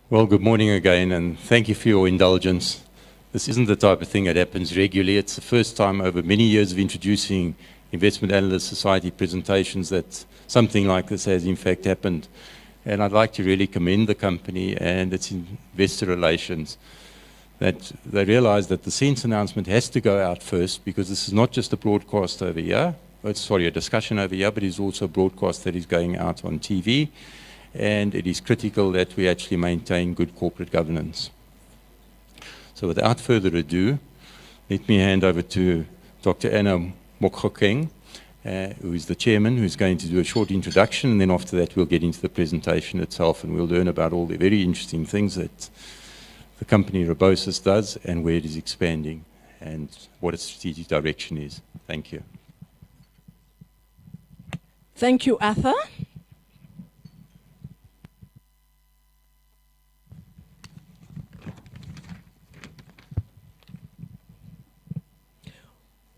Well, good morning again, and thank you for your indulgence. This isn't the type of thing that happens regularly. It's the first time over many years of introducing Investment Analyst Society presentations that something like this has in fact happened. And I'd like to really commend the company and its investor relations that they realize that the SENS announcement has to go out first, because this is not just a broadcast over here, a discussion over here, but it's also a broadcast that is going out on TV. And it is critical that we actually maintain good corporate governance. So without further ado, let me hand over to Dr. Anna Mokgokeng, who is the chairman, who's going to do a short introduction, and then after that we'll get into the presentation itself and we'll learn about all the very interesting things that the company Rebosis does and where it is expanding and what its strategic direction is. Thank you. Thank you, Arthur.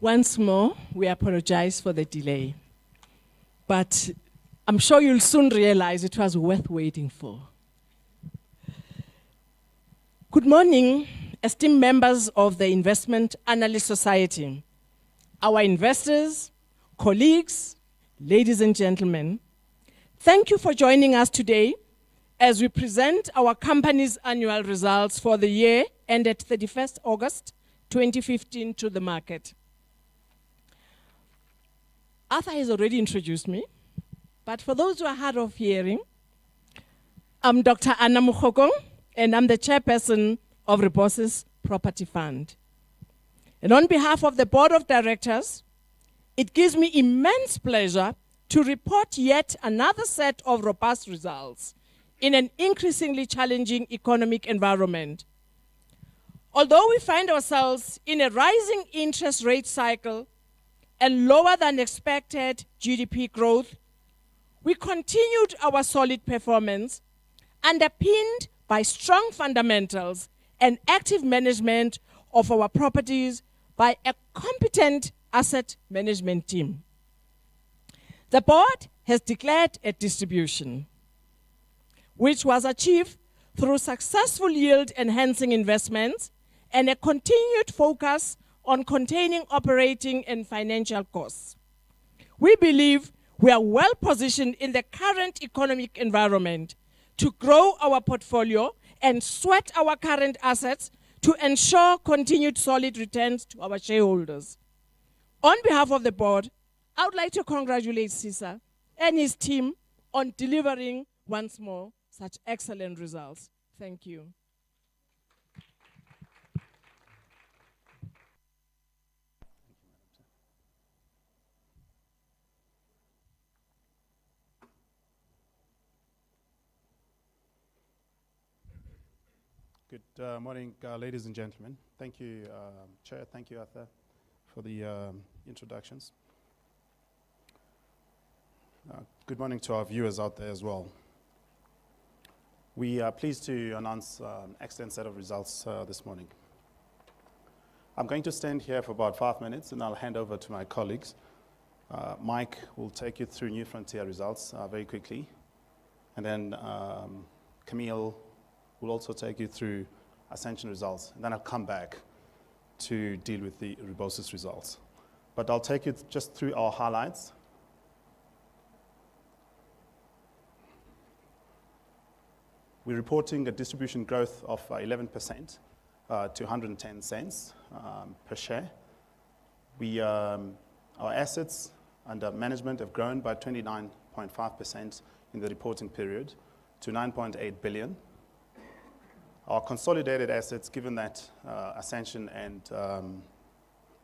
Once more, we apologize for the delay, but I'm sure you'll soon realize it was worth waiting for. Good morning, esteemed members of the Investment Analyst Society, our investors, colleagues, ladies and gentlemen. Thank you for joining us today as we present our company's annual results for the year ended 31st August 2015 to the market. Arthur has already introduced me, but for those who are hard of hearing, I'm Dr. Anna Mokgokeng, and I'm the chairperson of Rebosis Property Fund. And on behalf of the board of directors, it gives me immense pleasure to report yet another set of robust results in an increasingly challenging economic environment. Although we find ourselves in a rising interest rate cycle and lower than expected GDP growth, we continued our solid performance, underpinned by strong fundamentals and active management of our properties by a competent asset management team. The board has declared a distribution, which was achieved through successful yield-enhancing investments and a continued focus on containing operating and financial costs. We believe we are well positioned in the current economic environment to grow our portfolio and sweat our current assets to ensure continued solid returns to our shareholders. On behalf of the board, I would like to congratulate Cesar and his team on delivering once more such excellent results. Thank you. Good morning, ladies and gentlemen. Thank you, Chair. Thank you, Arthur, for the introductions. Good morning to our viewers out there as well. We are pleased to announce an excellent set of results this morning. I'm going to stand here for about 5 minutes and I'll hand over to my colleagues. Mike will take you through New Frontier results very quickly. And then Camille will also take you through Ascension results. And then I'll come back to deal with the Rebosis results. But I'll take you just through our highlights. We're reporting a distribution growth of 11% to 110 cents per share. Our assets under management have grown by 29.5% in the reporting period to 9.8 billion. Our consolidated assets, given that Ascension and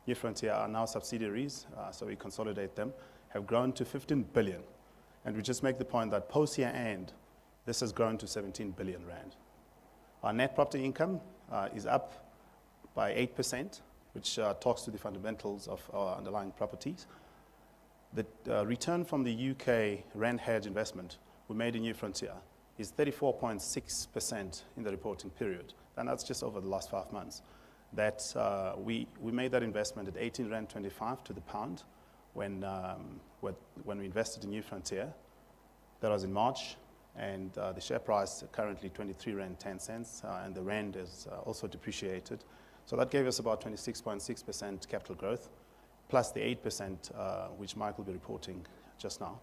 New Frontier are now subsidiaries, so we consolidate them, have grown to 15 billion. And we just make the point that post-year end, this has grown to 17 billion rand. Our net property income is up by 8%, which talks to the fundamentals of our underlying properties. The return from the UK rand hedge investment we made in New Frontier is 34.6% in the reporting period. And that's just over the last 5 months. That we made that investment at 18.25 rand to the pound when we invested in New Frontier. That was in March. and the share price currently 23 Rand 10 cents, and the Rand is also depreciated. So that gave us about 26.6% capital growth, plus the 8%, which Mike will be reporting just now.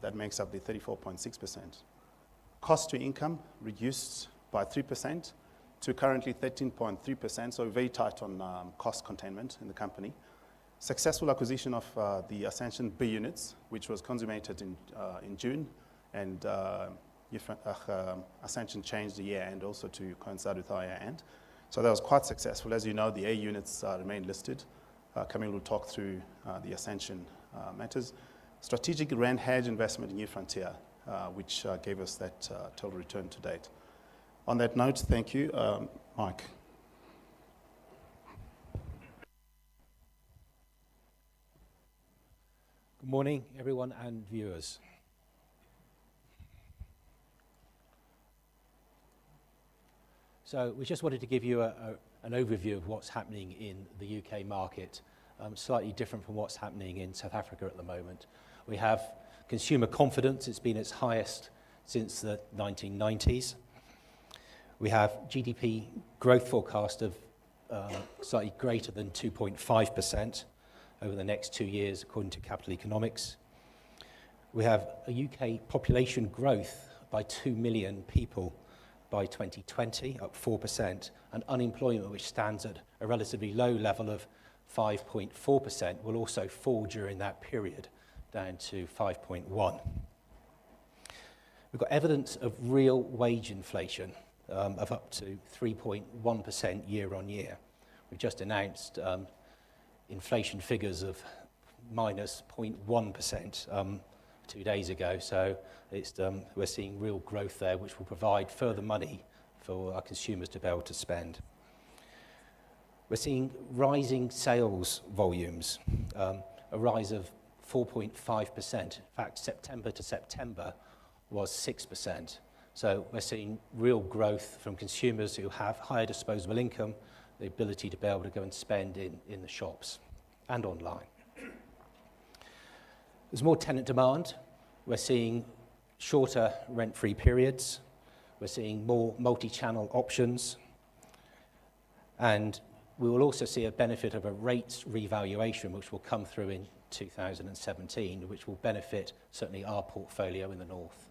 That makes up the 34.6%. Cost to income reduced by 3% to currently 13.3%, so very tight on cost containment in the company. Successful acquisition of the Ascension B units, which was consummated in June, and Ascension changed the year end also to coincide with our year end. So that was quite successful. As you know, the A units remain listed. Camille will talk through the Ascension matters. Strategic Rand hedge investment in New Frontier, which gave us that total return to date. On that note, thank you. Mike. Good morning, everyone and viewers. So we just wanted to give you an overview of what's happening in the UK market, slightly different from what's happening in South Africa at the moment. We have consumer confidence. It's been its highest since the 1990s. We have GDP growth forecast of slightly greater than 2.5% over the next 2 years, according to Capital Economics. We have a UK population growth by 2 million people by 2020, up 4%, and unemployment, which stands at a relatively low level of 5.4%, will also fall during that period, down to 5.1. We've got evidence of real wage inflation of up to 3.1% year on year. We've just announced inflation figures of minus 0.1% 2 days ago, so we're seeing real growth there, which will provide further money for our consumers to be able to spend. We're seeing rising sales volumes, a rise of 4.5%. In fact, September to September was 6%. So we're seeing real growth from consumers who have higher disposable income, the ability to be able to go and spend in the shops and online. There's more tenant demand. We're seeing shorter rent-free periods. We're seeing more multi-channel options. And we will also see a benefit of a rates revaluation, which will come through in 2017, which will benefit certainly our portfolio in the north.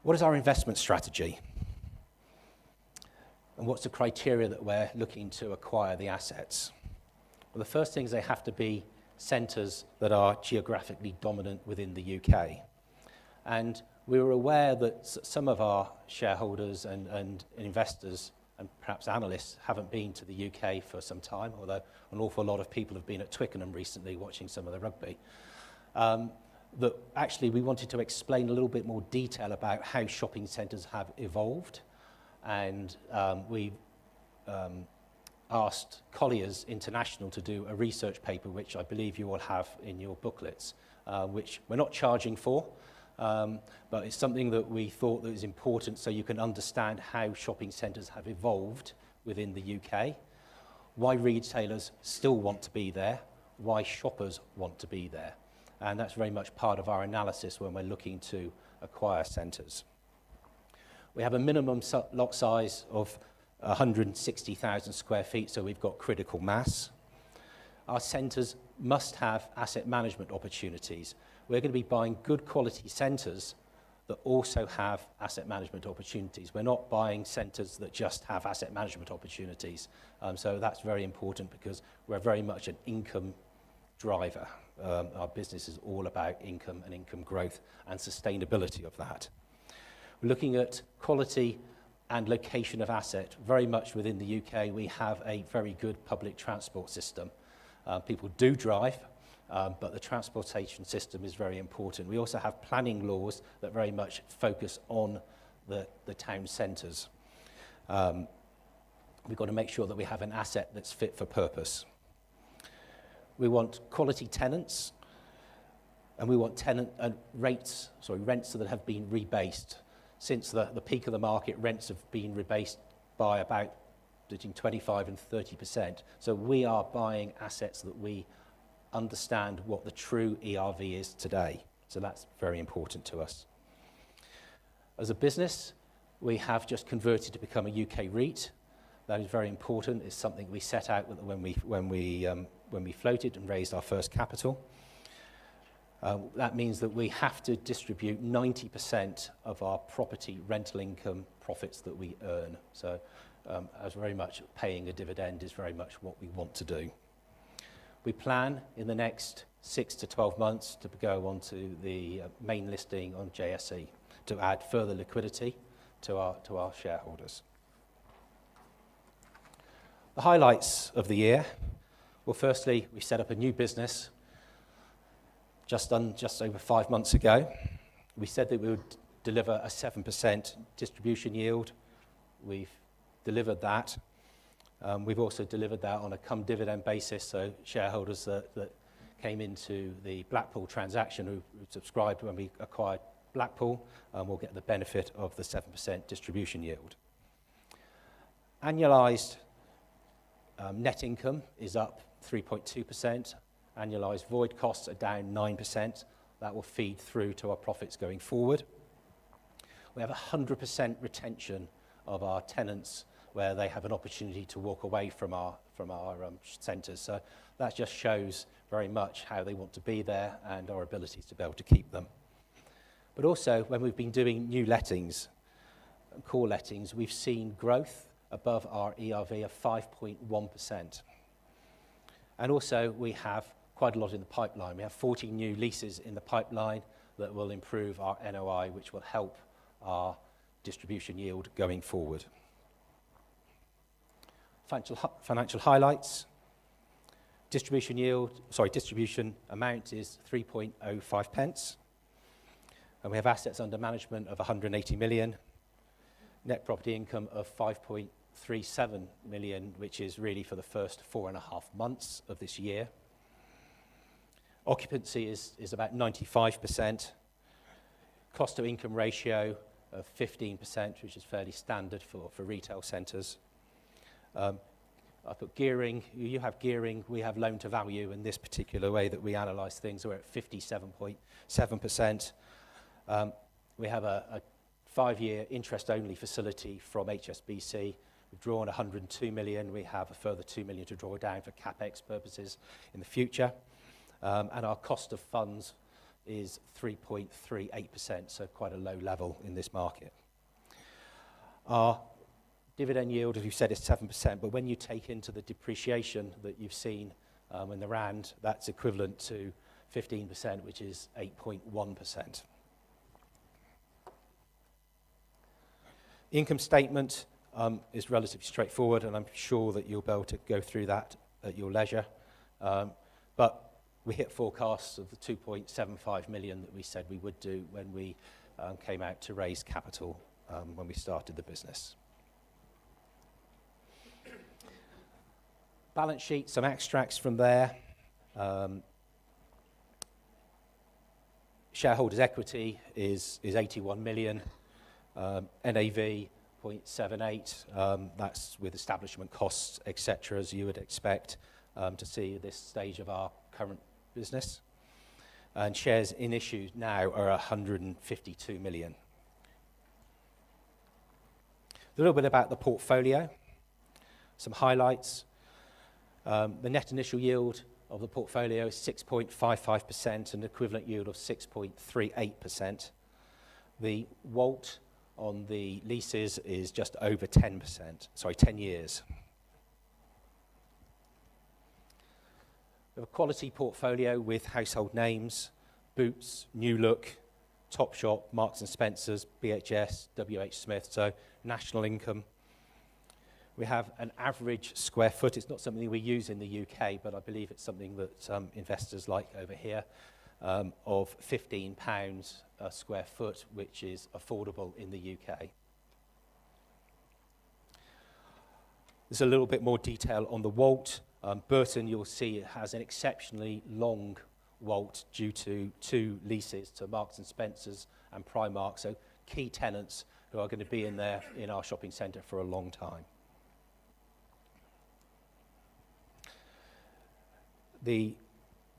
What is our investment strategy? And what's the criteria that we're looking to acquire the assets? Well, the first thing is they have to be centres that are geographically dominant within the UK. And we were aware that some of our shareholders and investors and perhaps analysts haven't been to the UK for some time, although an awful lot of people have been at Twickenham recently watching some of the rugby. That actually we wanted to explain a little bit more detail about how shopping centres have evolved. And we asked Colliers International to do a research paper, which I believe you all have in your booklets, which we're not charging for, but it's something that we thought that was important so you can understand how shopping centres have evolved within the UK, why retailers still want to be there, why shoppers want to be there. And that's very much part of our analysis when we're looking to acquire centres. We have a minimum lot size of 160,000 square feet, so we've got critical mass. Our centres must have asset management opportunities. We're going to be buying good quality centres that also have asset management opportunities. We're not buying centres that just have asset management opportunities. So that's very important because we're very much an income driver. Our business is all about income and income growth and sustainability of that. We're looking at quality and location of asset. Very much within the UK, we have a very good public transport system. People do drive, but the transportation system is very important. We also have planning laws that very much focus on the town centres. We've got to make sure that we have an asset that's fit for purpose. We want quality tenants, and we want rents that have been rebased. Since the peak of the market, rents have been rebased by about between 25 and 30%. So we are buying assets that we understand what the true ERV is today. So that's very important to us. As a business, we have just converted to become a UK REIT. That is very important. It's something we set out with when we floated and raised our first capital. That means that we have to distribute 90% of our property rental income profits that we earn. So as very much paying a dividend is very much what we want to do. We plan in the next 6 to 12 months to go onto the main listing on JSE to add further liquidity to our shareholders. The highlights of the year. Well, firstly, we set up a new business just over 5 months ago. We said that we would deliver a 7% distribution yield. We've delivered that. We've also delivered that on a come dividend basis, so shareholders that came into the Blackpool transaction who subscribed when we acquired Blackpool will get the benefit of the 7% distribution yield. Annualised net income is up 3.2%. Annualised void costs are down 9%. That will feed through to our profits going forward. We have 100% retention of our tenants where they have an opportunity to walk away from our centres. So that just shows very much how they want to be there and our ability to be able to keep them. But also, when we've been doing new lettings, core lettings, we've seen growth above our ERV of 5.1%. And also, we have quite a lot in the pipeline. We have 40 new leases in the pipeline that will improve our NOI, which will help our distribution yield going forward. Financial highlights. Distribution amount is 3.05 pence. And we have assets under management of 180 million. Net property income of 5.37 million, which is really for the first 4.5 months of this year. Occupancy is about 95%. Cost to income ratio of 15%, which is fairly standard for retail centres. I put gearing. You have gearing, we have loan to value in this particular way that we analyse things. We're at 57.7%. We have a 5-year interest-only facility from HSBC. We've drawn 102 million. We have a further 2 million to draw down for CapEx purposes in the future. And our cost of funds is 3.38%, so quite a low level in this market. Our dividend yield, as you said, is 7%, but when you take into the depreciation that you've seen in the rand, that's equivalent to 15%, which is 8.1%. Income statement is relatively straightforward, and I'm sure that you'll be able to go through that at your leisure. But we hit forecasts of the 2.75 million that we said we would do when we came out to raise capital when we started the business. Balance sheet, some extracts from there. Shareholders' equity is 81 million. NAV 0.78. That's with establishment costs, etc., as you would expect to see at this stage of our current business. And shares in issue now are 152 million. A little bit about the portfolio. Some highlights. The net initial yield of the portfolio is 6.55%, an equivalent yield of 6.38%. The WALT on the leases is just over 10 years. We have a quality portfolio with household names, Boots, New Look, Topshop, Marks & Spencer's, BHS, WH Smith, so national income. We have an average square foot. It's not something we use in the UK, but I believe it's something that investors like over here, of £15 a square foot, which is affordable in the UK. There's a little bit more detail on the WALT. Burton, you'll see, it has an exceptionally long WALT due to 2 leases to Marks & Spencer's and Primark, so key tenants who are going to be in our shopping centre for a long time. The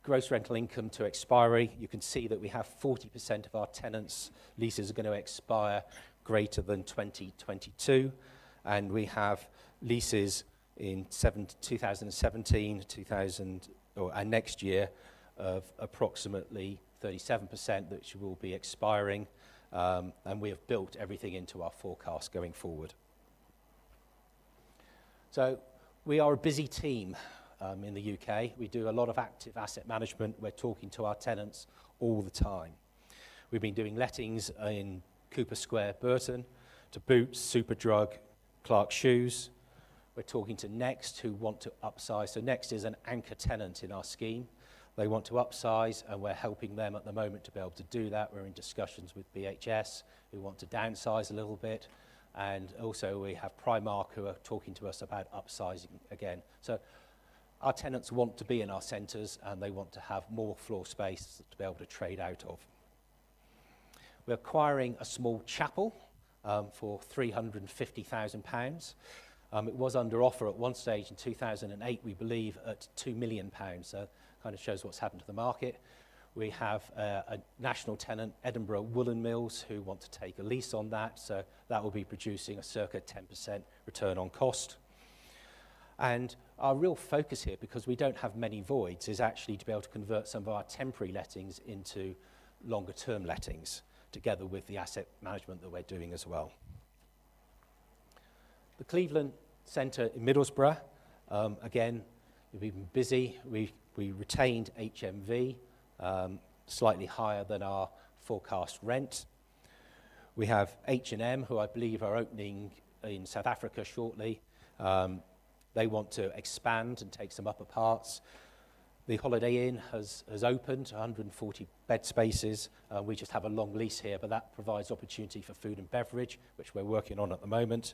gross rental income to expiry, you can see that we have 40% of our tenants' leases are going to expire greater than 2022, and we have leases in 2017, and next year of approximately 37%, which will be expiring, and we have built everything into our forecast going forward. So we are a busy team in the UK. We do a lot of active asset management. We're talking to our tenants all the time. We've been doing lettings in Cooper Square, Burton, to Boots, Superdrug, Clark Shoes. We're talking to Next, who want to upsize. So Next is an anchor tenant in our scheme. They want to upsize, and we're helping them at the moment to be able to do that. We're in discussions with BHS, who want to downsize a little bit. And also we have Primark, who are talking to us about upsizing again. So our tenants want to be in our centres, and they want to have more floor space to be able to trade out of. We're acquiring a small chapel for £350,000. It was under offer at one stage in 2008, we believe, at £2 million. So kind of shows what's happened to the market. We have a national tenant, Edinburgh Woolen Mills, who want to take a lease on that. So that will be producing a circa 10% return on cost. And our real focus here, because we don't have many voids, is actually to be able to convert some of our temporary lettings into longer term lettings, together with the asset management that we're doing as well. The Cleveland Centre in Middlesbrough, again, we've been busy. We retained HMV, slightly higher than our forecast rent. We have H&M, who I believe are opening in South Africa shortly. They want to expand and take some upper parts. The Holiday Inn has opened, 140 bed spaces. We just have a long lease here, but that provides opportunity for food and beverage, which we're working on at the moment.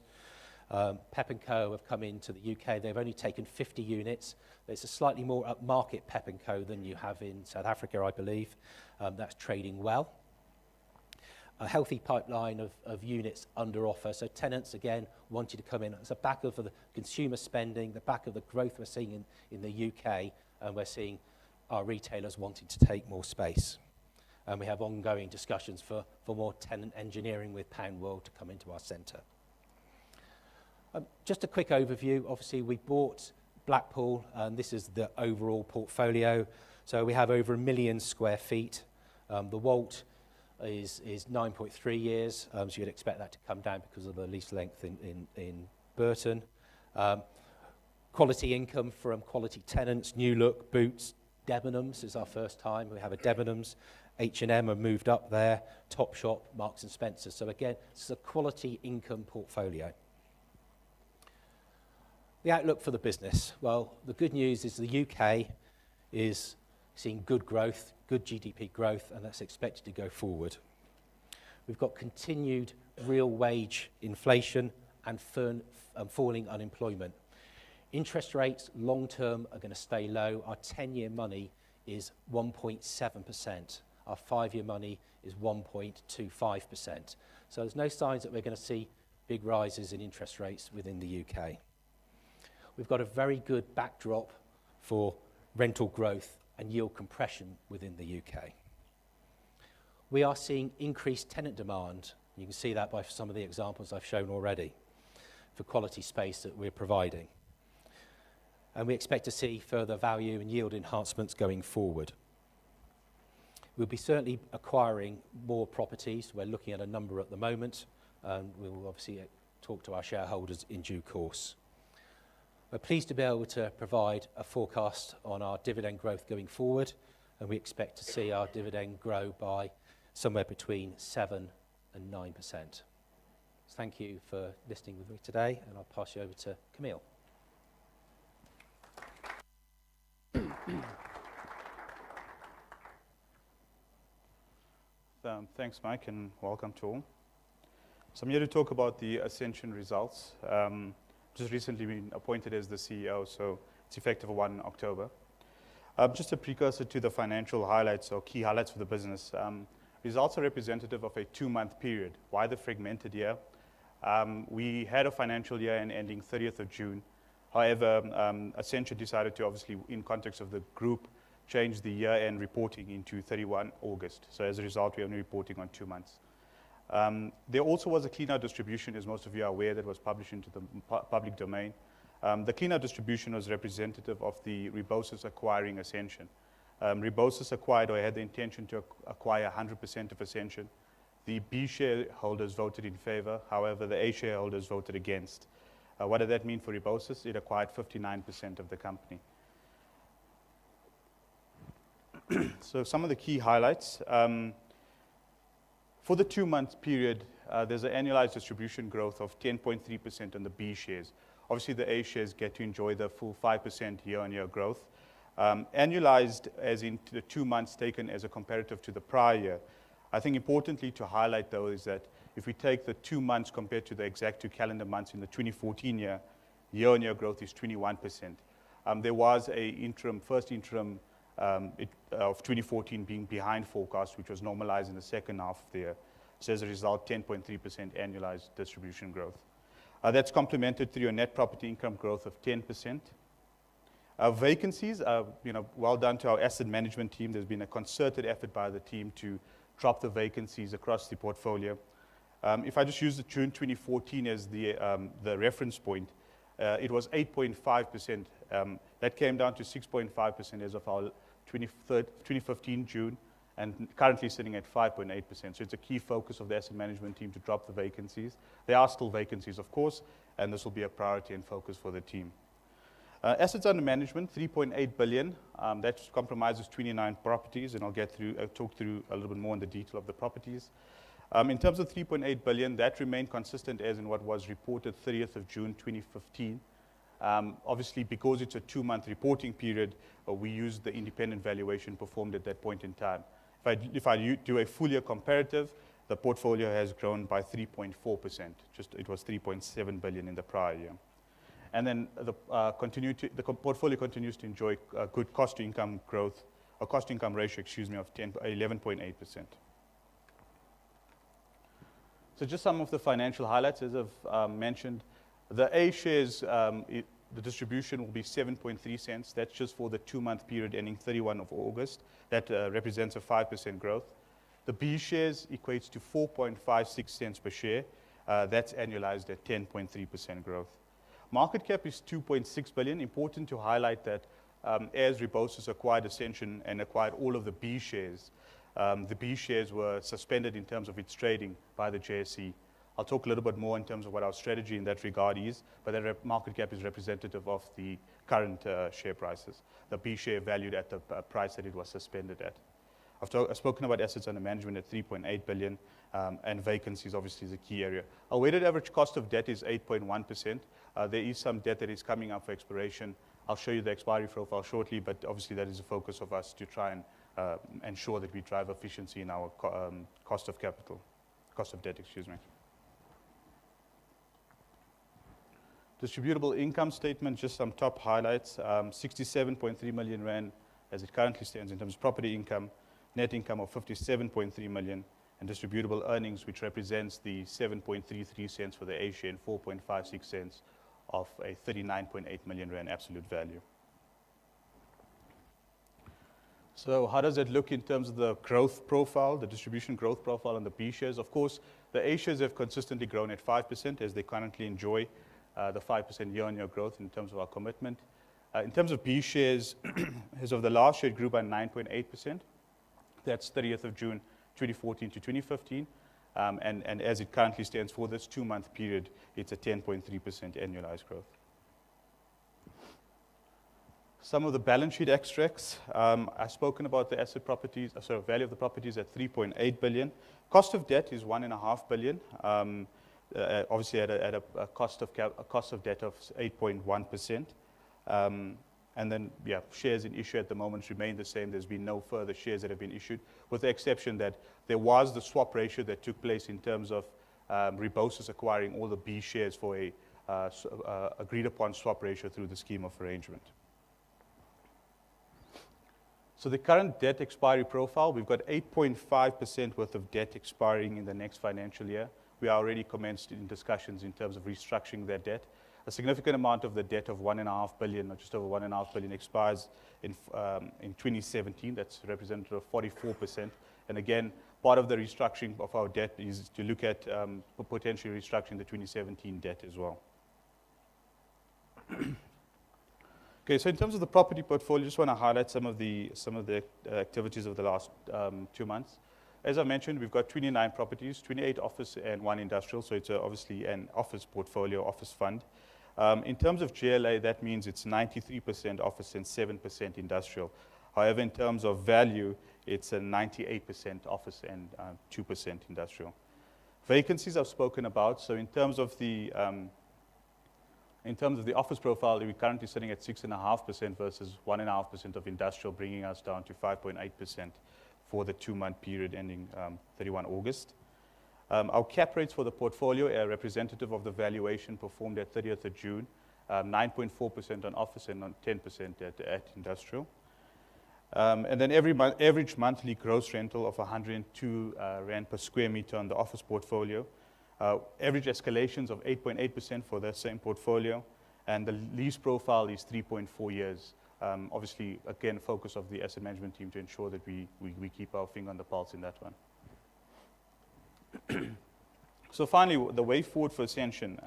Pep & Co have come into the UK. They've only taken 50 units. There's a slightly more upmarket Pep & Co than you have in South Africa, I believe. That's trading well. A healthy pipeline of units under offer. So tenants, again, wanting to come in. It's a back of the consumer spending, the back of the growth we're seeing in the UK, and we're seeing our retailers wanting to take more space. And we have ongoing discussions for more tenant engineering with Pound World to come into our centre. Just a quick overview. Obviously, we bought Blackpool, and this is the overall portfolio. So we have over 1 million square feet. The WALT is 9.3 years, so you'd expect that to come down because of the lease length in Burton. Quality income from quality tenants, New Look, Boots, Debenhams is our first time. We have a Debenhams. H&M have moved up there, Topshop, Marks and Spencer. So again, it's a quality income portfolio. The outlook for the business. Well, the good news is the UK is seeing good growth, good GDP growth, and that's expected to go forward. We've got continued real wage inflation and falling unemployment. Interest rates long-term are going to stay low. Our 10-year money is 1.7%. Our 5-year money is 1.25%. So there's no signs that we're going to see big rises in interest rates within the UK. We've got a very good backdrop for rental growth and yield compression within the UK. We are seeing increased tenant demand. You can see that by some of the examples I've shown already for quality space that we're providing. And we expect to see further value and yield enhancements going forward. We'll be certainly acquiring more properties. We're looking at a number at the moment, and we'll obviously talk to our shareholders in due course. We're pleased to be able to provide a forecast on our dividend growth going forward, and we expect to see our dividend grow by somewhere between 7 and 9%. Thank you for listening with me today, and I'll pass you over to Camille. Thanks, Mike, and welcome to all. So I'm here to talk about the Ascension results. Just recently been appointed as the CEO, so it's effective 1 October. Just a precursor to the financial highlights or key highlights for the business. Results are representative of a 2-month period. Why the fragmented year? We had a financial year ending 30th of June. However, Ascension decided to, obviously, in context of the group, changed the year-end reporting into 31 August. So as a result, we're only reporting on 2 months. There also was a clean-out distribution, as most of you are aware, that was published into the public domain. The clean-out distribution was representative of the Rebosis acquiring Ascension. Rebosis acquired or had the intention to acquire 100% of Ascension. The B shareholders voted in favor. However, the A shareholders voted against. What did that mean for Rebosis? It acquired 59% of the company. So some of the key highlights. For the 2-month period, there's an annualized distribution growth of 10.3% on the B shares. Obviously, the A shares get to enjoy the full 5% year-on-year growth. Annualized, as in the 2 months taken as a comparative to the prior year. I think importantly to highlight, though, is that if we take the 2 months compared to the exact 2 calendar months in the 2014 year, year-on-year growth is 21%. There was a first interim of 2014 being behind forecast, which was normalized in the second half of the year. So as a result, 10.3% annualized distribution growth. That's complemented through a net property income growth of 10%. Vacancies, well done to our asset management team. There's been a concerted effort by the team to drop the vacancies across the portfolio. If I just use the June 2014 as the reference point, it was 8.5%. That came down to 6.5% as of our 2015 June, and currently sitting at 5.8%. So it's a key focus of the asset management team to drop the vacancies. There are still vacancies, of course, and this will be a priority and focus for the team. Assets under management, 3.8 billion. That compromises 29 properties, and I'll talk through a little bit more in the detail of the properties. In terms of 3.8 billion, that remained consistent as in what was reported 30th of June 2015. Obviously, because it's a 2-month reporting period, we used the independent valuation performed at that point in time. If I do a full year comparative, the portfolio has grown by 3.4%. It was 3.7 billion in the prior year. And then the portfolio continues to enjoy a good cost-to-income growth, a cost-to-income ratio, of 11.8%. So just some of the financial highlights, as I've mentioned. The A shares, the distribution will be 7.3 cents. That's just for the 2-month period ending 31 of August. That represents a 5% growth. The B shares equates to 4.56 cents per share. That's annualized at 10.3% growth. Market cap is 2.6 billion. Important to highlight that as Rebosis acquired Ascension and acquired all of the B shares, the B shares were suspended in terms of its trading by the JSE. I'll talk a little bit more in terms of what our strategy in that regard is, but that market cap is representative of the current share prices. The B share valued at the price that it was suspended at. I've spoken about assets under management at 3.8 billion, and vacancies obviously is a key area. Our weighted average cost of debt is 8.1%. There is some debt that is coming up for expiration. I'll show you the expiry profile shortly, but obviously that is a focus of us to try and ensure that we drive efficiency in our cost of debt. Distributable income statement, just some top highlights. 67.3 million rand as it currently stands in terms of property income, net income of 57.3 million, and distributable earnings, which represents the 7.33 cents for the A share and 4.56 cents of a 39.8 million rand absolute value. So how does it look in terms of the growth profile, the distribution growth profile on the B shares? Of course, the A shares have consistently grown at 5% as they currently enjoy the 5% year-on-year growth in terms of our commitment. In terms of B shares, as of the last year, it grew by 9.8%. That's 30th of June 2014 to 2015. And as it currently stands for this 2-month period, it's a 10.3% annualized growth. Some of the balance sheet extracts. I've spoken about the value of the properties at 3.8 billion. Cost of debt is 1.5 billion. Obviously at a cost of debt of 8.1%. And then, shares in issue at the moment remain the same. There's been no further shares that have been issued, with the exception that there was the swap ratio that took place in terms of Rebosis acquiring all the B shares for a agreed upon swap ratio through the scheme of arrangement. So the current debt expiry profile, we've got 8.5% worth of debt expiring in the next financial year. We are already commenced in discussions in terms of restructuring that debt. A significant amount of the debt of 1.5 billion, or just over 1.5 billion, expires in 2017. That's represented of 44%. And again, part of the restructuring of our debt is to look at potentially restructuring the 2017 debt as well. Okay, so in terms of the property portfolio, just want to highlight some of the activities of the last 2 months. As I mentioned, we've got 29 properties, 28 office and 1 industrial, so it's obviously an office portfolio, office fund. In terms of GLA, that means it's 93% office and 7% industrial. However, in terms of value, it's a 98% office and 2% industrial. Vacancies I've spoken about. So in terms of the office profile, we're currently sitting at 6.5% versus 1.5% of industrial, bringing us down to 5.8% for the 2-month period ending 31 August. Our cap rates for the portfolio are representative of the valuation performed at 30th of June, 9.4% on office and on 10% at industrial. And then average monthly gross rental of 102 rand per square meter on the office portfolio. Average escalations of 8.8% for the same portfolio. And the lease profile is 3.4 years. Obviously, again, focus of the asset management team to ensure that we keep our finger on the pulse in that one. So finally, the way forward for Ascension.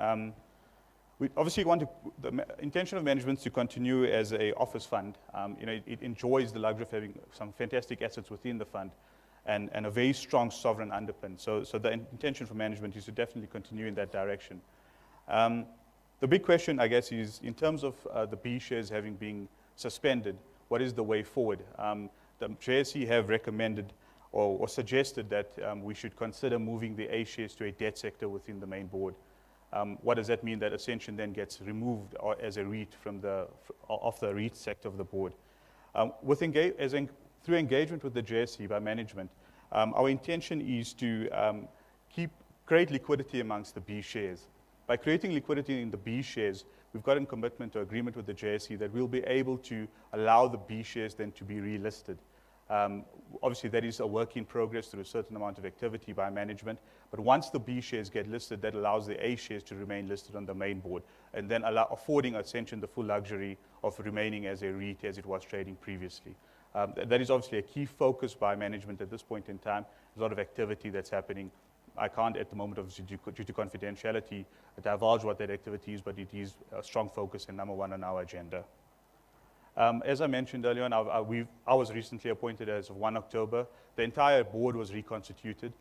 We obviously the intention of management is to continue as an office fund. It enjoys the luxury of having some fantastic assets within the fund and a very strong sovereign underpin. So the intention for management is to definitely continue in that direction. The big question, I guess, is in terms of the B shares having been suspended, what is the way forward? The JSE have recommended or suggested that we should consider moving the A shares to a debt sector within the main board. What does that mean? That Ascension then gets removed as a REIT off the REIT sector of the board. Through engagement with the JSE by management, our intention is to create liquidity amongst the B shares. By creating liquidity in the B shares, we've got a commitment or agreement with the JSE that we'll be able to allow the B shares then to be relisted. Obviously, that is a work in progress through a certain amount of activity by management. But once the B shares get listed, that allows the A shares to remain listed on the main board, and then affording Ascension the full luxury of remaining as a REIT as it was trading previously. That is obviously a key focus by management at this point in time. There's a lot of activity that's happening. I can't, at the moment, obviously, due to confidentiality, divulge what that activity is, but it is a strong focus and number one on our agenda. As I mentioned earlier on, I was recently appointed as of 1 October. The entire board was reconstituted.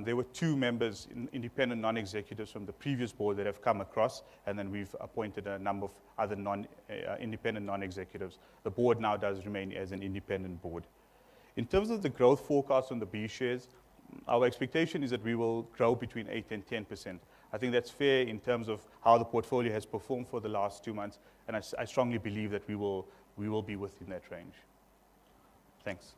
There were 2 members, independent non-executives from the previous board that have come across, and then we've appointed a number of other independent non-executives. The board now does remain as an independent board. In terms of the growth forecast on the B shares, our expectation is that we will grow between 8 and 10%. I think that's fair in terms of how the portfolio has performed for the last 2 months, and I strongly believe that we will be within that range. Thanks.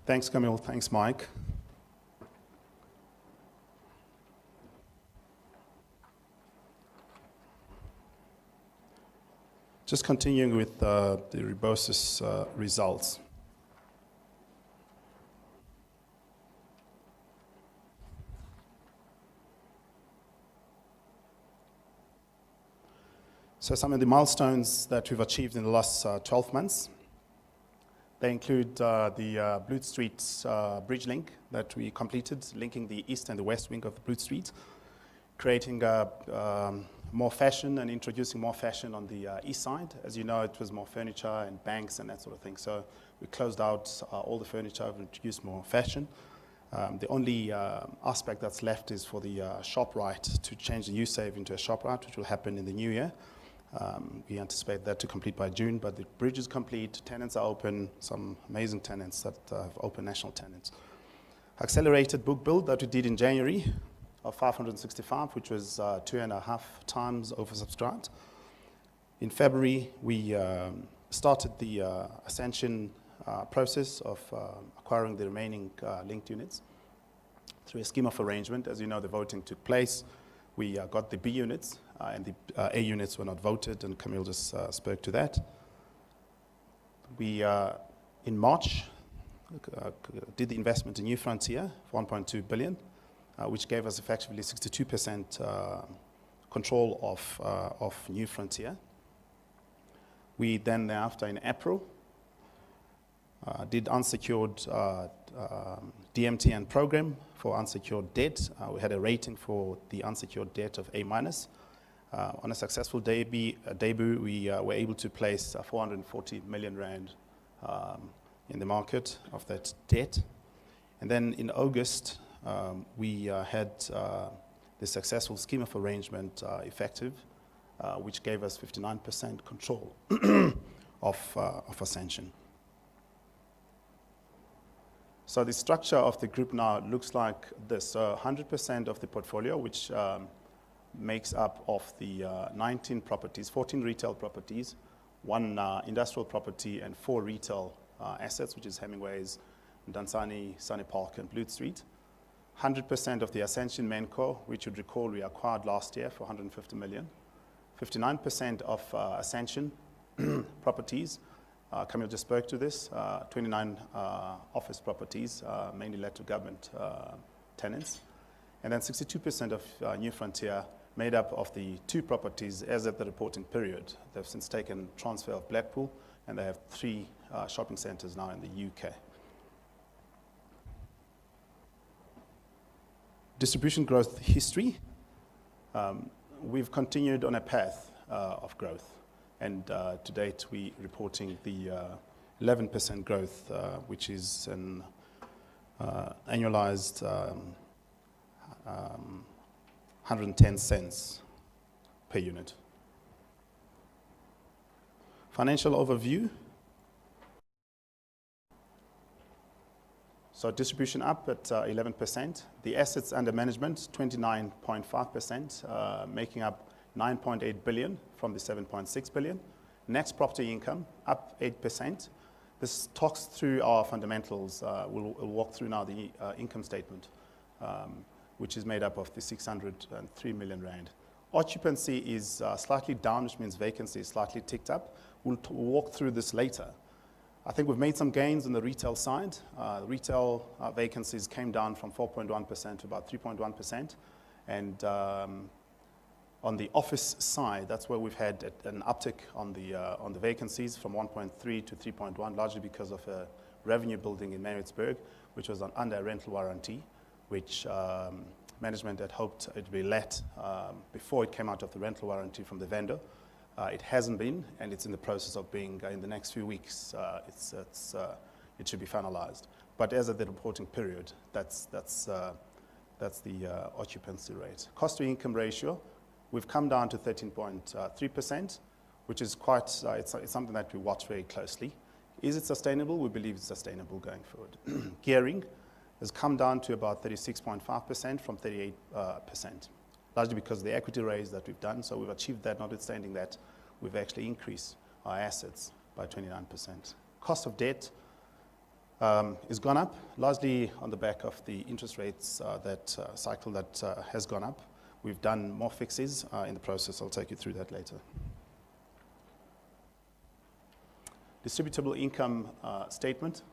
Thanks, Camille. Thanks, Mike. Just continuing with the Rebosis results. So some of the milestones that we've achieved in the last 12 months, they include the Blue Street bridge link that we completed, linking the east and the west wing of the Blue Street, creating more fashion and introducing more fashion on the east side. As you know, it was more furniture and banks and that sort of thing. So we closed out all the furniture and introduced more fashion. The only aspect that's left is for the ShopRite to change the U-Save into a ShopRite, which will happen in the new year. We anticipate that to complete by June, but the bridge is complete. Tenants are open, some amazing tenants that have open national tenants. Accelerated book build that we did in January of 565, which was 2.5 times oversubscribed. In February, we started the Ascension process of acquiring the remaining linked units through a scheme of arrangement. As you know, the voting took place. We got the B units, and the A units were not voted, and Camille just spoke to that. We, in March, did the investment in New Frontier for 1.2 billion, which gave us effectively 62% control of New Frontier. We then thereafter in April did unsecured DMTN program for unsecured debt. We had a rating for the unsecured debt of A-. On a successful debut, we were able to place 440 million rand in the market of that debt. And then in August, we had the successful scheme of arrangement effective, which gave us 59% control of Ascension. So the structure of the group now looks like this. So 100% of the portfolio, which makes up of the 19 properties, 14 retail properties, 1 industrial property, and 4 retail assets, which is Hemingway's, Dansani, Sunny Park, and Blue Street. 100% of the Ascension Menco, which you'd recall we acquired last year for 150 million. 59% of Ascension properties, Camille just spoke to this, 29 office properties, mainly let to government tenants. And then 62% of New Frontier, made up of the 2 properties as at the reporting period. They've since taken transfer of Blackpool, and they have 3 shopping centres now in the UK. Distribution growth history. We've continued on a path of growth, and to date we're reporting the 11% growth, which is an annualized 110 cents per unit. Financial overview. So distribution up at 11%. The assets under management, 29.5%, making up 9.8 billion from the 7.6 billion. Net property income up 8%. This talks through our fundamentals. We'll walk through now the income statement, which is made up of the 603 million rand. Occupancy is slightly down, which means vacancy is slightly ticked up. We'll walk through this later. I think we've made some gains on the retail side. Retail vacancies came down from 4.1% to about 3.1%. And on the office side, that's where we've had an uptick on the vacancies from 1.3 to 3.1, largely because of a revenue building in Maritzburg, which was under a rental warranty, which management had hoped it would be let before it came out of the rental warranty from the vendor. It hasn't been, and it's in the process of being, in the next few weeks, it should be finalized. But as of the reporting period, that's the occupancy rate. Cost to income ratio, we've come down to 13.3%, which is quite, it's something that we watch very closely. Is it sustainable? We believe it's sustainable going forward. Gearing has come down to about 36.5% from 38%. Largely because of the equity raise that we've done. So we've achieved that, notwithstanding that we've actually increased our assets by 29%. Cost of debt has gone up, largely on the back of the interest rates cycle that has gone up. We've done more fixes in the process. I'll take you through that later. Distributable income statement.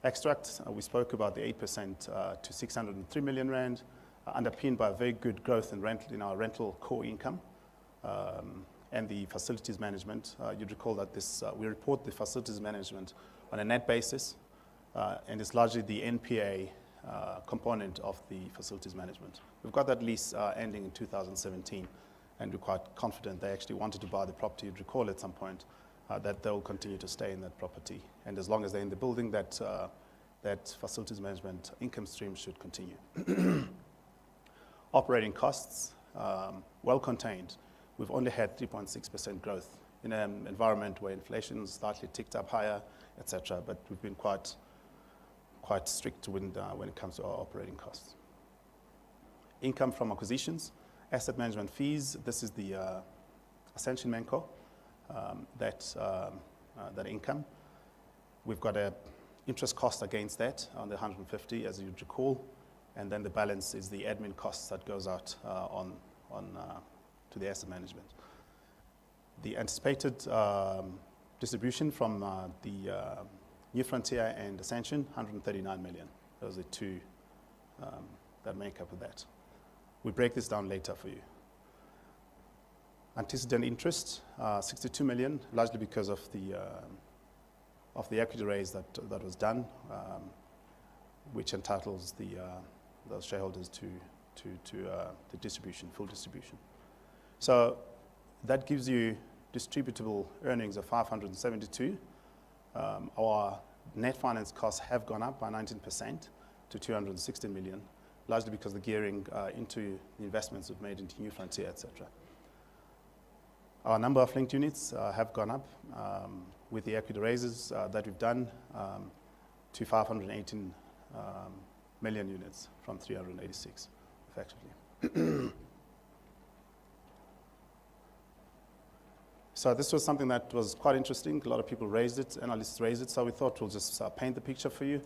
Extract, we spoke about the 8% to 603 million rand. Underpinned by very good growth in our rental core income and the facilities management. You'd recall that we report the facilities management on a net basis, and it's largely the NPA component of the facilities management. We've got that lease ending in 2017, and we're quite confident they actually wanted to buy the property. You'd recall at some point that they'll continue to stay in that property, and as long as they're in the building, that facilities management income stream should continue. Operating costs, well contained. We've only had 3.6% growth in an environment where inflation is slightly ticked up higher, etc. But we've been quite strict when it comes to our operating costs. Income from acquisitions, asset management fees. This is the Ascension Menco, that income. We've got an interest cost against that on the 150, as you'd recall. And then the balance is the admin costs that goes out to the asset management. The anticipated distribution from the New Frontier and Ascension, 139 million. Those are the two that make up of that. We'll break this down later for you. Antecedent interest, 62 million, largely because of the equity raise that was done, which entitles those shareholders to the distribution, full distribution. So that gives you distributable earnings of 572. Our net finance costs have gone up by 19% to 260 million, largely because the gearing into the investments we've made into New Frontier, etc. Our number of linked units have gone up with the equity raises that we've done to 518 million units from 386, effectively. So this was something that was quite interesting. A lot of people raised it, analysts raised it, so we thought we'll just paint the picture for you.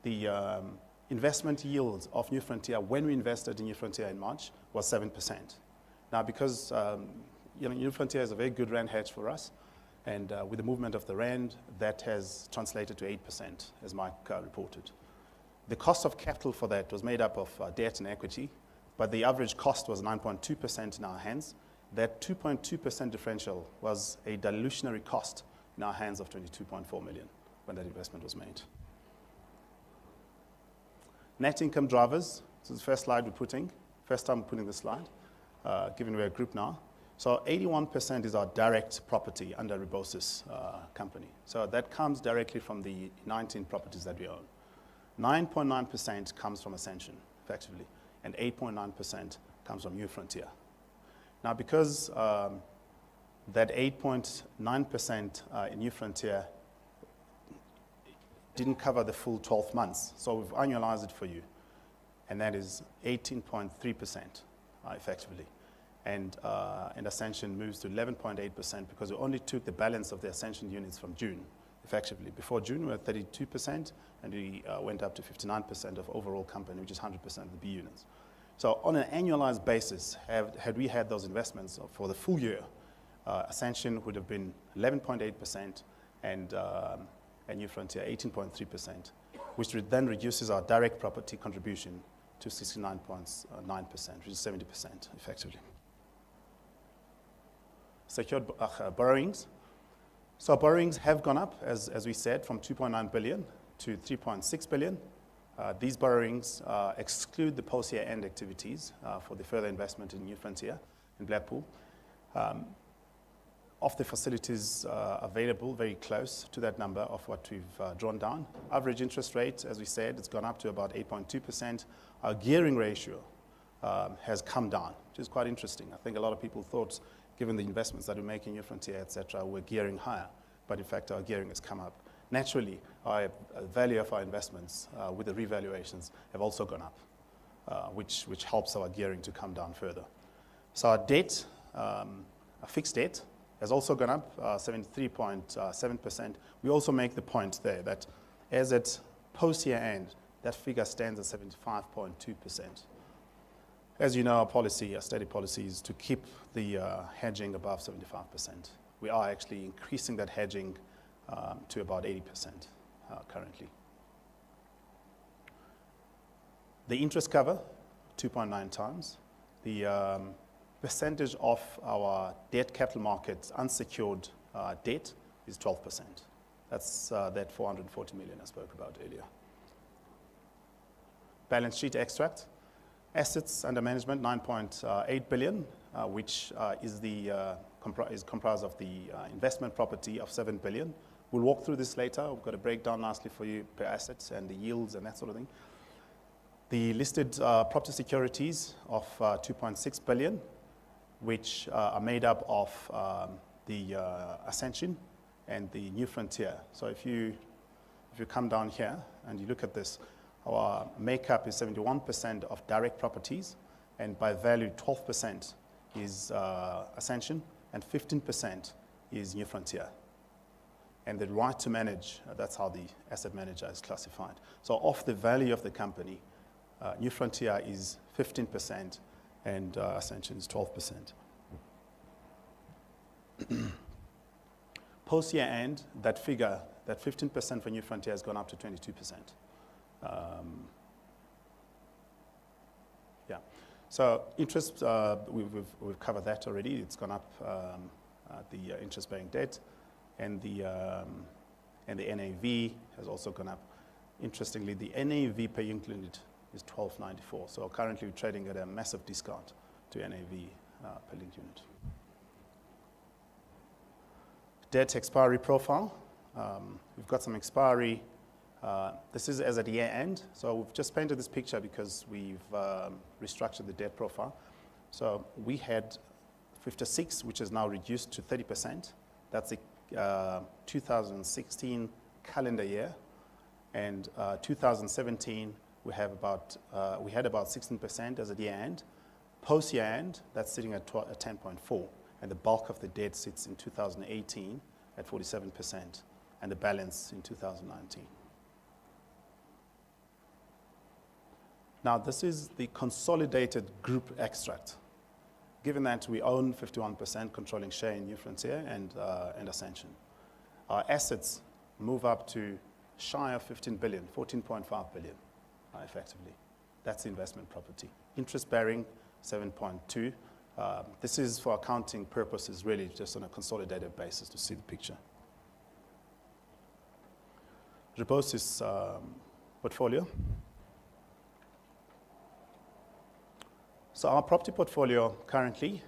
The investment yield of New Frontier when we invested in New Frontier in March was 7%. Now, because New Frontier is a very good rand hedge for us, and with the movement of the rand, that has translated to 8%, as Mike reported. The cost of capital for that was made up of debt and equity, but the average cost was 9.2% in our hands. That 2.2% differential was a dilutionary cost in our hands of 22.4 million when that investment was made. Net income drivers, this is the first slide we're putting, first time we're putting this slide, given we're a group now. So 81% is our direct property under Rebosis company. So that comes directly from the 19 properties that we own. 9.9% comes from Ascension, effectively, and 8.9% comes from New Frontier. Now, because that 8.9% in New Frontier didn't cover the full 12 months, so we've annualized it for you, and that is 18.3% effectively. And Ascension moves to 11.8% because we only took the balance of the Ascension units from June, effectively. Before June, we were at 32%, and we went up to 59% of overall company, which is 100% of the B units. So on an annualized basis, had we had those investments for the full year, Ascension would have been 11.8% and New Frontier 18.3%, which then reduces our direct property contribution to 69.9%, which is 70% effectively. Secured borrowings. So borrowings have gone up, as we said, from 2.9 billion to 3.6 billion. These borrowings exclude the post-year end activities for the further investment in New Frontier in Blackpool. Of the facilities available, very close to that number of what we've drawn down. Average interest rate, as we said, it's gone up to about 8.2%. Our gearing ratio has come down, which is quite interesting. I think a lot of people thought, given the investments that we make in New Frontier, etc., we're gearing higher, but in fact our gearing has come up. Naturally, our value of our investments with the revaluations have also gone up, which helps our gearing to come down further. So our debt, our fixed debt, has also gone up 73.7%. We also make the point there that as at post-year end, that figure stands at 75.2%. As you know, our policy, our stated policy is to keep the hedging above 75%. We are actually increasing that hedging to about 80% currently. The interest cover, 2.9 times. The percentage of our debt capital markets unsecured debt is 12%. That's that 440 million I spoke about earlier. Balance sheet extract. Assets under management, 9.8 billion, which is comprised of the investment property of 7 billion. We'll walk through this later. We've got a breakdown nicely for you per assets and the yields and that sort of thing. The listed property securities of 2.6 billion, which are made up of the Ascension and the New Frontier. So if you come down here and you look at this, our makeup is 71% of direct properties, and by value, 12% is Ascension, and 15% is New Frontier. And the right to manage, that's how the asset manager is classified. So of the value of the company, New Frontier is 15%, and Ascension is 12%. Post-year end, that figure That 15% for New Frontier has gone up to 22%. Yeah. So interest, we've covered that already. It's gone up, the interest-bearing debt, and the NAV has also gone up. Interestingly, the NAV per unit is 12.94. So currently we're trading at a massive discount to NAV per linked unit. Debt expiry profile. We've got some expiry. This is as at year end. So we've just painted this picture because we've restructured the debt profile. So we had 56, which is now reduced to 30%. That's the 2016 calendar year. And 2017, we had about 16% as at year end. Post year end, that's sitting at 10.4. And the bulk of the debt sits in 2018 at 47%, and the balance in 2019. Now, this is the consolidated group extract. Given that we own 51% controlling share in New Frontier and Ascension, our assets move up to shy of 15 billion, 14.5 billion, effectively. That's the investment property. Interest bearing, 7.2. This is for accounting purposes, really just on a consolidated basis to see the picture. Rebosis portfolio. So our property portfolio currently,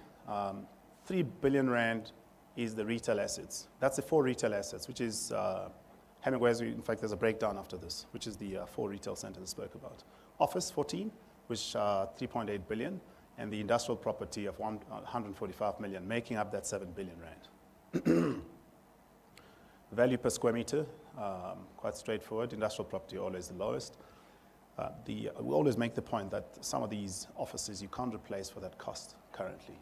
3 billion rand is the retail assets. That's the 4 retail assets, which is Hemingway's. In fact, there's a breakdown after this, which is the 4 retail centers I spoke about. Office 14, which 3.8 billion. And the industrial property of 145 million, making up that 7 billion rand. Value per square meter, quite straightforward. Industrial property always the lowest. We always make the point that some of these offices you can't replace for that cost currently,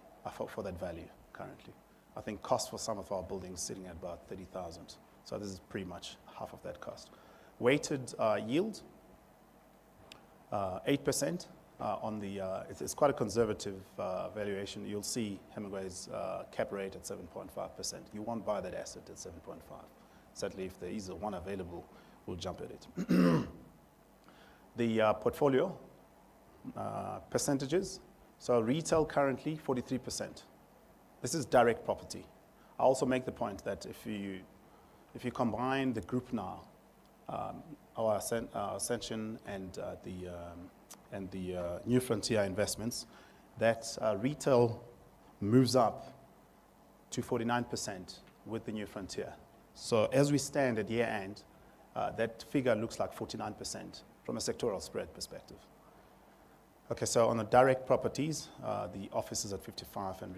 for that value currently. I think cost for some of our buildings sitting at about 30,000. So this is pretty much half of that cost. Weighted yield, 8%. It's quite a conservative valuation. You'll see Hemingway's cap rate at 7.5%. You won't buy that asset at 7.5. Certainly, if there is one available, we'll jump at it. The portfolio percentages. So retail currently 43%. This is direct property. I also make the point that if you combine the group now, our Ascension and the New Frontier investments, that retail moves up to 49% with the New Frontier. So as we stand at year end, that figure looks like 49% from a sectoral spread perspective. Okay, so on the direct properties, the office is at 55 and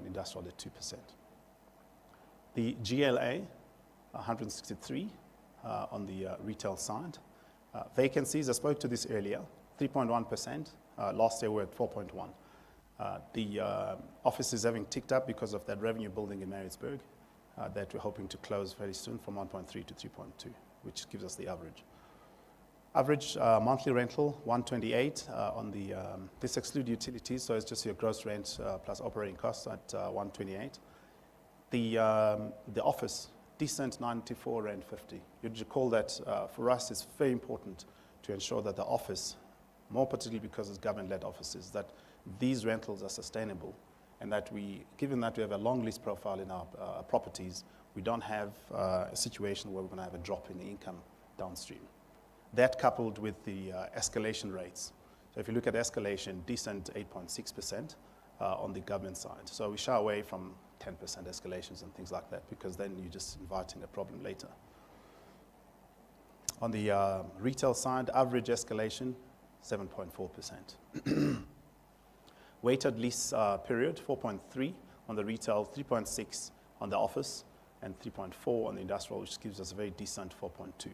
industrial at 2%. The GLA, 163 on the retail side. Vacancies, I spoke to this earlier, 3.1%. Last year we were at 4.1%. The office is having ticked up because of that revenue building in Maritzburg that we're hoping to close very soon from 1.3 to 3.2, which gives us the average. Average monthly rental, 128 on the, this excludes utilities, so it's just your gross rent plus operating costs at 128. The office, decent 94 Rand 50. You'd recall that for us it's very important to ensure that the office, more particularly because it's government-led offices, that these rentals are sustainable and that given that we have a long lease profile in our properties, we don't have a situation where we're going to have a drop in the income downstream. That coupled with the escalation rates. So if you look at escalation, decent 8.6% on the government side. So we shy away from 10% escalations and things like that because then you're just inviting a problem later. On the retail side, average escalation, 7.4%. Weighted lease period, 4.3 on the retail, 3.6 on the office, and 3.4 on the industrial, which gives us a very decent 4.2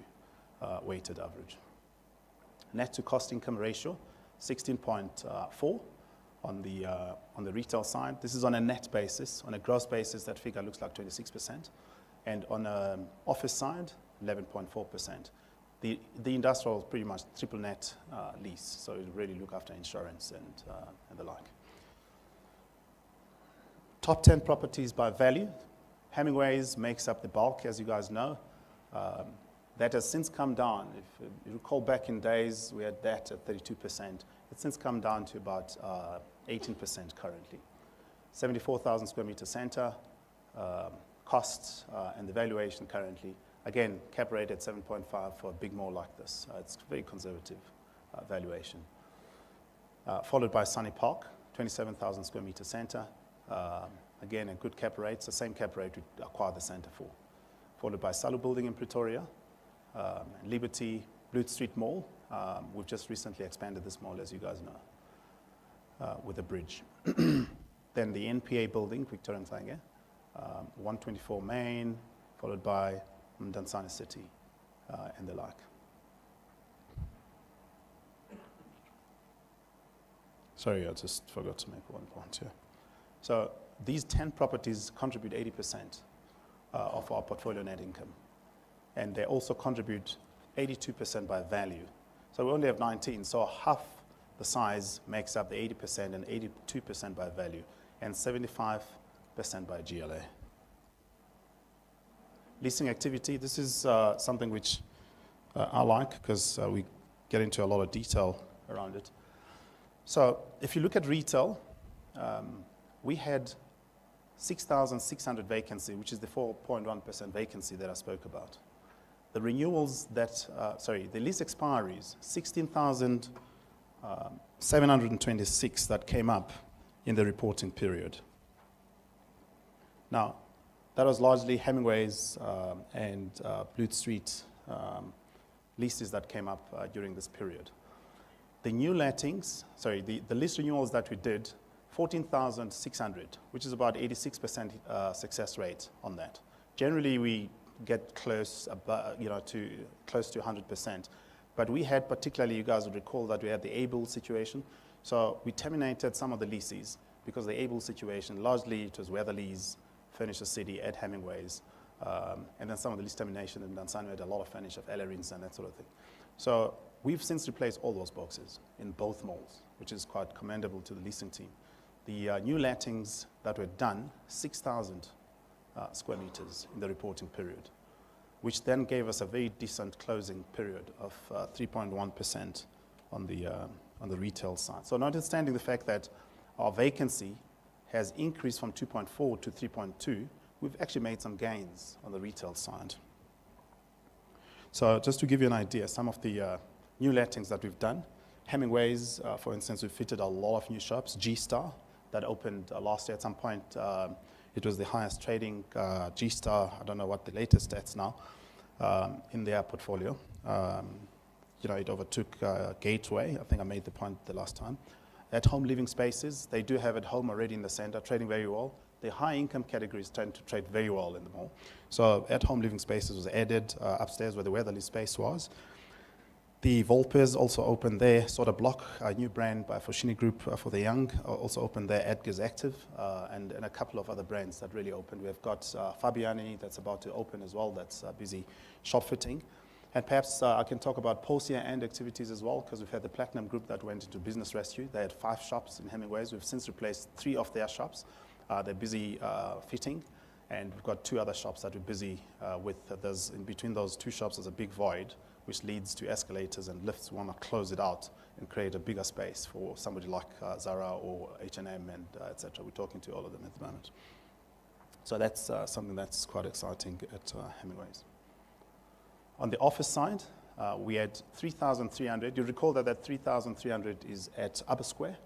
weighted average. Net to cost income ratio, 16.4 on the retail side. This is on a net basis. On a gross basis, that figure looks like 26%. And on the office side, 11.4%. The industrial is pretty much triple net lease, so it really look after insurance and the like. Top 10 properties by value. Hemingway's makes up the bulk, as you guys know. That has since come down. If you recall back in days, we had that at 32%. It's since come down to about 18% currently. 74,000 square meter center, costs and the valuation currently. Again, cap rate at 7.5 for a big mall like this. It's very conservative valuation. Followed by Sunny Park, 27,000 square meter center. Again, a good cap rate. It's the same cap rate we acquired the center for. Followed by Salu Building in Pretoria, Liberty, Blue Street Mall. We've just recently expanded this mall, as you guys know, with a bridge. Then the NPA building, Victoria Mhlanga, 124 Main, followed by Mdantsane City and the like. Sorry, I just forgot to make one point here. So these 10 properties contribute 80% of our portfolio net income. And they also contribute 82% by value. So we only have 19, so half the size makes up the 80% and 82% by value, and 75% by GLA. Leasing activity, this is something which I like because we get into a lot of detail around it. So if you look at retail, we had 6,600 vacancy, which is the 4.1% vacancy that I spoke about. The renewals that, the lease expiries, 16,726 that came up in the reporting period. Now, that was largely Hemingway's and Blue Street leases that came up during this period. The new lettings, the lease renewals that we did, 14,600, which is about 86% success rate on that. Generally, we get close, to close to 100%. But we had particularly, you guys would recall that we had the Able situation. So we terminated some of the leases because the Able situation, largely it was Weatherly's, Furniture City, Ed Hemingway's, and then some of the lease termination in Mdantsane had a lot of furniture of Ellerins and that sort of thing. So we've since replaced all those boxes in both malls, which is quite commendable to the leasing team. The new lettings that were done, 6,000 square meters in the reporting period, which then gave us a very decent closing period of 3.1% on the retail side. So notwithstanding the fact that our vacancy has increased from 2.4 to 3.2, we've actually made some gains on the retail side. So just to give you an idea, some of the new lettings that we've done, Hemingway's, for instance, we fitted a lot of new shops. G-Star, that opened last year at some point. It was the highest trading G-Star, I don't know what the latest stats now, in their portfolio. It overtook Gateway. I think I made the point the last time. At-home living spaces, they do have at home already in the center, trading very well. The high-income categories tend to trade very well in the mall. So at-home living spaces was added upstairs where the Weatherly space was. The Volpes also opened their sort of block, a new brand by Foschini Group for the young, also opened their Edgar's Active, and a couple of other brands that really opened. We've got Fabiani that's about to open as well, that's busy shop fitting. And perhaps I can talk about post-year-end activities as well, because we've had the Platinum Group that went into business rescue. They had 5 shops in Hemingway's. We've since replaced 3 of their shops. They're busy fitting, and we've got 2 other shops that we're busy with. There's, in between those 2 shops, there's a big void, which leads to escalators and lifts. We want to close it out and create a bigger space for somebody like Zara or H&M and et cetera. We're talking to all of them at the moment. So that's something that's quite exciting at Hemingway's. On the office side, we had 3,300. You recall that 3,300 is at Upper Square.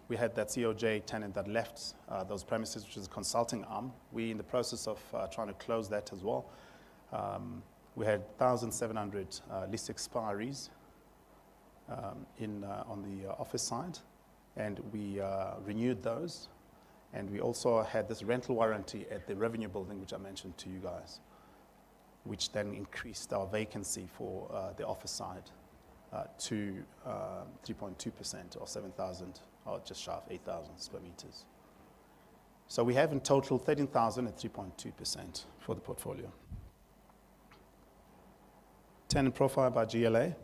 We had that COJ tenant that left those premises, which is a consulting arm. We're in the process of trying to close that as well. We had 1,700 lease expiries on the office side, and we renewed those. And we also had this rental warranty at the Revenue Building, which I mentioned to you guys, which then increased our vacancy for the office side to 3.2% or 7,000, or just shy of 8,000 square meters. So we have in total 13,000 at 3.2% for the portfolio. Tenant profile by GLA.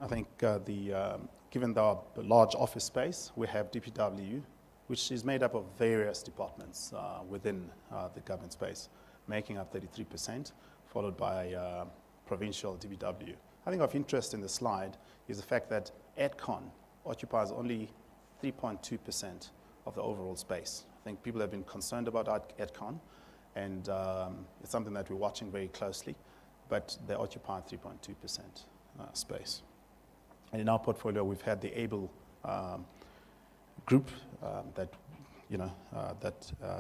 I think given the large office space, we have DPW, which is made up of various departments within the government space. making up 33%, followed by provincial DBW. I think of interest in the slide is the fact that EdCon occupies only 3.2% of the overall space. I think people have been concerned about EdCon, and it's something that we're watching very closely, but they occupy 3.2% space. And in our portfolio, we've had the ABLE group that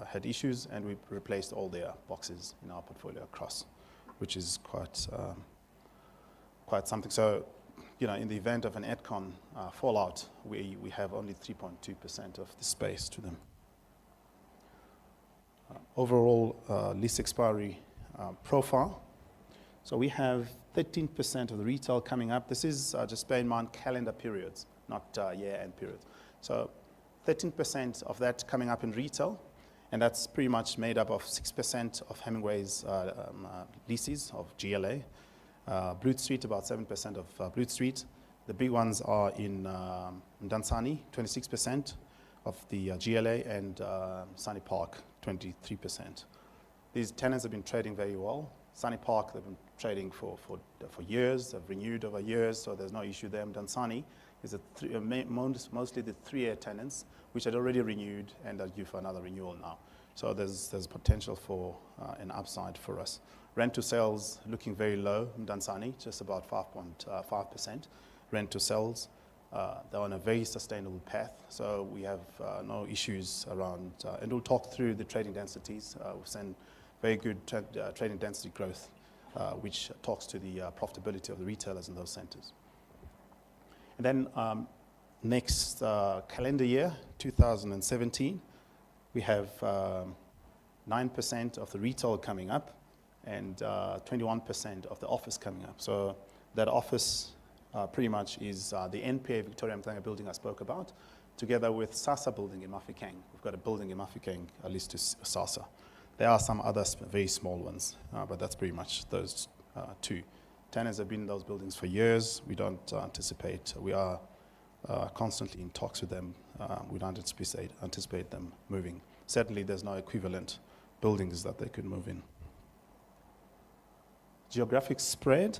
had issues, and we've replaced all their boxes in our portfolio across, which is quite something. So, in the event of an EdCon fallout, we have only 3.2% of the space to them. Overall lease expiry profile. So we have 13% of the retail coming up. This is, just bear in mind, calendar periods, not year-end periods. So 13% of that coming up in retail, and that's pretty much made up of 6% of Hemingway's leases of GLA. Blue Street, about 7% of Blue Street. The big ones are in Dansani, 26% of the GLA, and Sunny Park, 23%. These tenants have been trading very well. Sunny Park, they've been trading for years. They've renewed over years, so there's no issue there. Dansani is mostly the 3-year tenants, which had already renewed and are due for another renewal now. So there's potential for an upside for us. Rent to sales looking very low in Dansani, just about 5.5%. Rent to sales, they're on a very sustainable path, so we have no issues around, and we'll talk through the trading densities. We've seen very good trading density growth, which talks to the profitability of the retailers in those centers. And then next calendar year, 2017, we have 9% of the retail coming up and 21% of the office coming up. So that office pretty much is the NPA Victoria Mthanga building I spoke about, together with SASA building in Mafikeng. We've got a building in Mafikeng leased to SASA. There are some other very small ones, but that's pretty much those two. Tenants have been in those buildings for years. We don't anticipate, we are constantly in talks with them. We don't anticipate them moving. Certainly there's no equivalent buildings that they could move in. Geographic spread.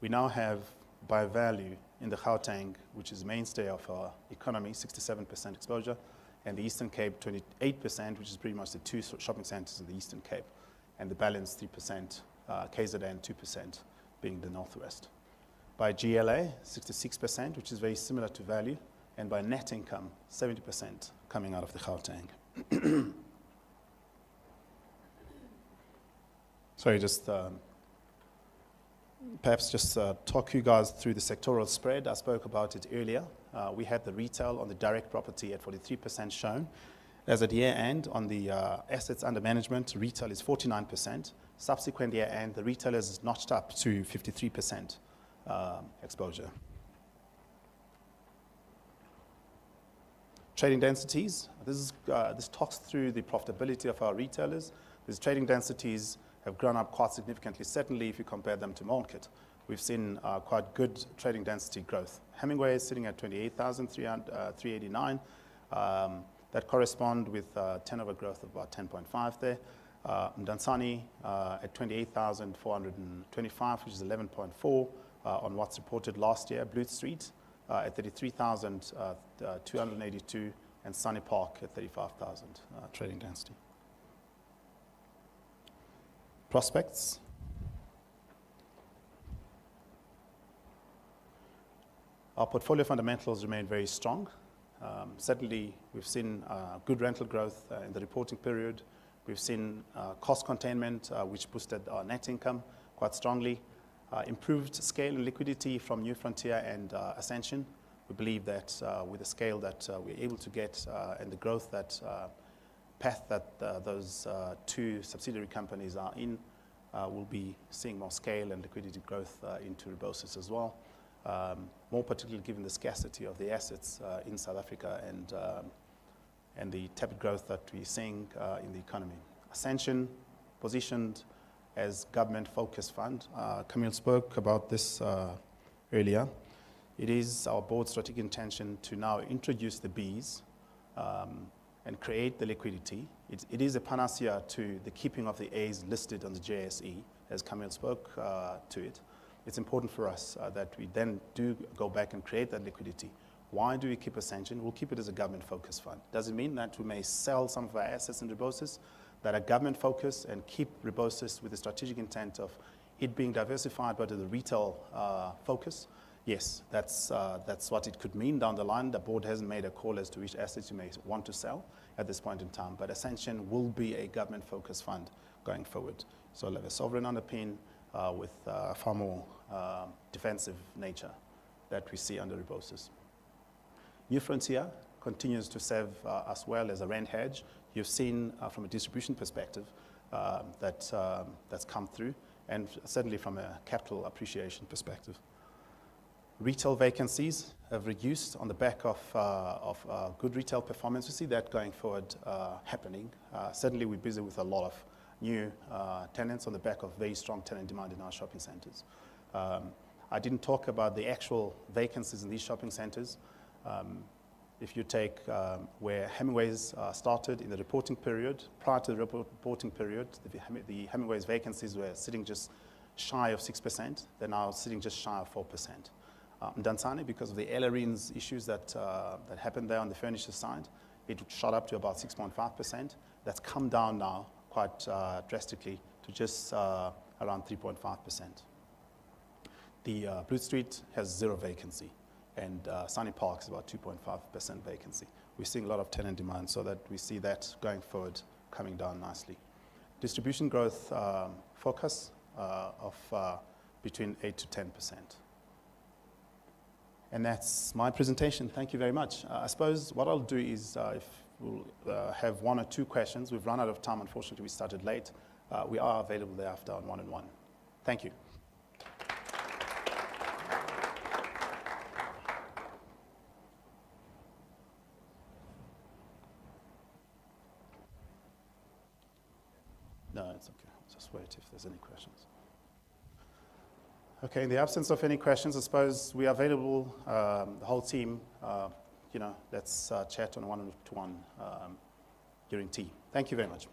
We now have, by value, in the Gauteng, which is the mainstay of our economy, 67% exposure, and the Eastern Cape, 28%, which is pretty much the 2 shopping centers in the Eastern Cape, and the balance, 3%, KZN, 2%, being the Northwest. By GLA, 66%, which is very similar to value, and by net income, 70% coming out of the Gauteng. Sorry, just perhaps just talk you guys through the sectoral spread. I spoke about it earlier. We had the retail on the direct property at 43% shown. As at year end, on the assets under management, retail is 49%. Subsequent year end, the retailers is notched up to 53% exposure. Trading densities. This talks through the profitability of our retailers. These trading densities have grown up quite significantly, certainly if you compare them to market. We've seen quite good trading density growth. Hemingway is sitting at 28,389. That correspond with turnover growth of about 10.5 there. Dansani at 28,425, which is 11.4 on what's reported last year. Blue Street at 33,282, and Sunny Park at 35,000 trading density. Prospects. Our portfolio fundamentals remain very strong. Certainly, we've seen good rental growth in the reporting period. We've seen cost containment, which boosted our net income quite strongly. Improved scale and liquidity from New Frontier and Ascension. We believe that with the scale that we're able to get and the growth that path that those 2 subsidiary companies are in, we'll be seeing more scale and liquidity growth into Rebosis as well. More particularly given the scarcity of the assets in South Africa and the tepid growth that we're seeing in the economy. Ascension, positioned as government-focused fund. Camille spoke about this earlier. It is our board's strategic intention to now introduce the Bs and create the liquidity It is a panacea to the keeping of the A's listed on the JSE, as Camille spoke to it. It's important for us that we then do go back and create that liquidity. Why do we keep Ascension? We'll keep it as a government-focused fund. Does it mean that we may sell some of our assets in Rebosis that are government-focused and keep Rebosis with the strategic intent of it being diversified but with a retail focus? Yes, that's what it could mean down the line. The board hasn't made a call as to which assets you may want to sell at this point in time, but Ascension will be a government-focused fund going forward. So it'll have a sovereign underpin with far more defensive nature that we see under Rebosis. New Frontier continues to serve us well as a rent hedge. You've seen from a distribution perspective that's come through, and certainly from a capital appreciation perspective. Retail vacancies have reduced on the back of good retail performance. We see that going forward happening. Certainly we're busy with a lot of new tenants on the back of very strong tenant demand in our shopping centres. I didn't talk about the actual vacancies in these shopping centres. If you take where Hemingway's started in the reporting period, prior to the reporting period, the Hemingway's vacancies were sitting just shy of 6%. They're now sitting just shy of 4%. Dansane, because of the Ellerines issues that happened there on the furniture side, it shot up to about 6.5%. That's come down now quite drastically to just around 3.5%. The Blue Street has 0 vacancy, and Sunny Park is about 2.5% vacancy. We're seeing a lot of tenant demand, so that we see that going forward coming down nicely. Distribution growth focus of between 8 to 10%. And that's my presentation. Thank you very much. I suppose what I'll do is if we'll have 1 or 2 questions. We've run out of time, unfortunately, we started late. We are available thereafter on one-on-one. Thank you. No, it's okay. I'll just wait if there's any questions. Okay, in the absence of any questions, I suppose we are available, the whole team, let's chat on one-to-one during tea. Thank you very much.